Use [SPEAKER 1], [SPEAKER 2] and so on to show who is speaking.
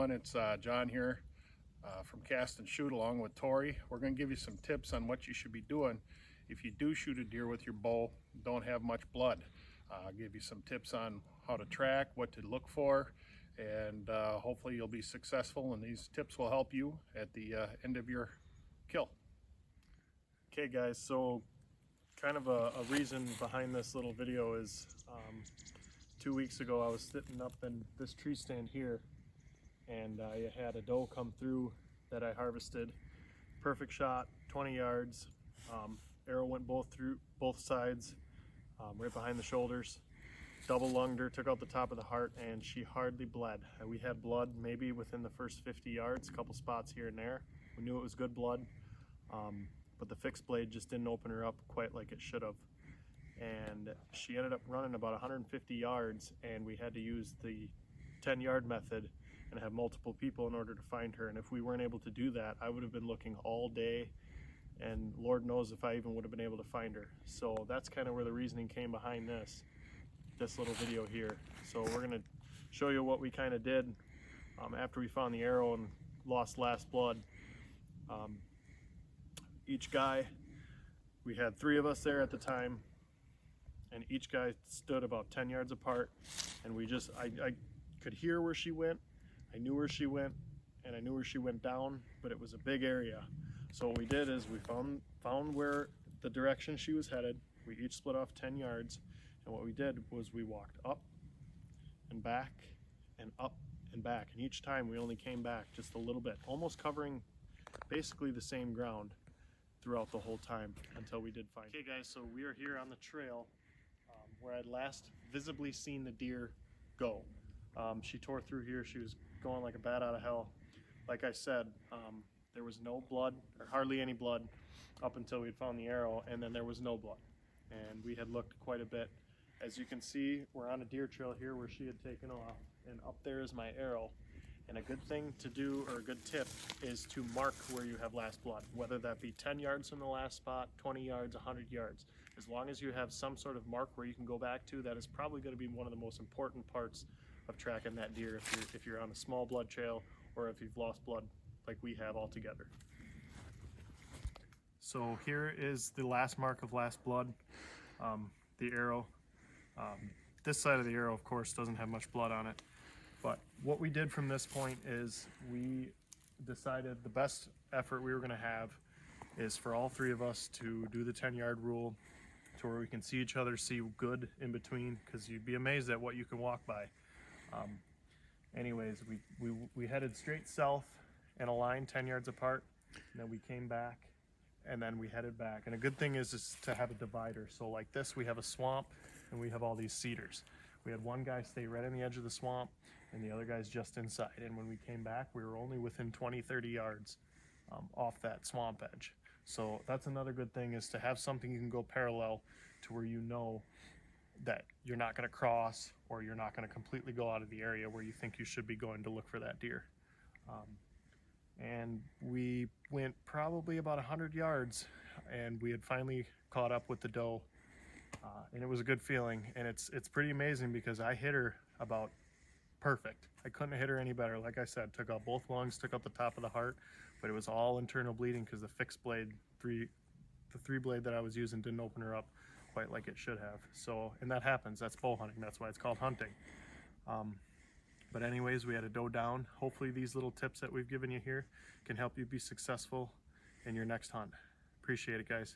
[SPEAKER 1] everyone, it's John here from Cast and Shoot along with Tori. We're going to give you some tips on what you should be doing if you do shoot a deer with your bow, don't have much blood. I'll give you some tips on how to track, what to look for, and hopefully you'll be successful, and these tips will help you at the end of your kill.
[SPEAKER 2] Okay guys, so kind of a reason behind this little video is 2 weeks ago I was sitting up in this tree stand here and I had a doe come through that I harvested. Perfect shot, 20 yards, arrow went through both sides, right behind the shoulders, double lunged her, took out the top of the heart, and she hardly bled. We had blood maybe within the first 50 yards, a couple spots here and there. We knew it was good blood, but the fixed blade just didn't open her up quite like it should have. And she ended up running about 150 yards, and we had to use the 10-yard method and have multiple people in order to find her. And if we weren't able to do that, I would have been looking all day, and Lord knows if I even would have been able to find her. So that's kind of where the reasoning came behind this little video here. So we're gonna show you what we kind of did after we found the arrow and lost last blood. Each guy, we had 3 of us there at the time, and each guy stood about 10 yards apart, and I could hear where she went, I knew where she went, and I knew where she went down, but it was a big area. So what we did is we found where the direction she was headed. We each split off 10 yards, and what we did was we walked up and back and up and back, and each time we only came back just a little bit, almost covering basically the same ground throughout the whole time until we did find her. Okay guys, so we are here on the trail where I'd last visibly seen the deer go. She tore through here. She was going like a bat out of hell. Like I said, there was no blood, or hardly any blood, up until we had found the arrow, and then there was no blood. And we had looked quite a bit. As you can see, we're on a deer trail here where she had taken off, and up there is my arrow. And a good thing to do, or a good tip, is to mark where you have last blood, whether that be 10 yards from the last spot, 20 yards, 100 yards. As long as you have some sort of mark where you can go back to, that is probably going to be one of the most important parts of tracking that deer if you're on a small blood trail, or if you've lost blood like we have altogether. So here is the last mark of last blood, the arrow. This side of the arrow, of course, doesn't have much blood on it. But what we did from this point is we decided the best effort we were going to have is for all 3 of us to do the 10-yard rule to where we can see each other, see good in between, because you'd be amazed at what you can walk by. Anyways, we headed straight south in a line 10 yards apart, and then we came back, and then we headed back. And a good thing is to have a divider. So like this, we have a swamp, and we have all these cedars. We had one guy stay right on the edge of the swamp, and the other guy's just inside. And when we came back, we were only within 20-30 yards off that swamp edge. So that's another good thing, is to have something you can go parallel to where you know that you're not going to cross, or you're not going to completely go out of the area where you think you should be going to look for that deer. And we went probably about 100 yards, and we had finally caught up with the doe. And it was a good feeling, and it's pretty amazing because I hit her about perfect. I couldn't hit her any better. Like I said, took out both lungs, took out the top of the heart, but it was all internal bleeding because the fixed blade, the 3 blade that I was using didn't open her up quite like it should have. So, and that happens. That's bow hunting. That's why it's called hunting. But anyways, we had a doe down. Hopefully these little tips that we've given you here can help you be successful in your next hunt. Appreciate it, guys.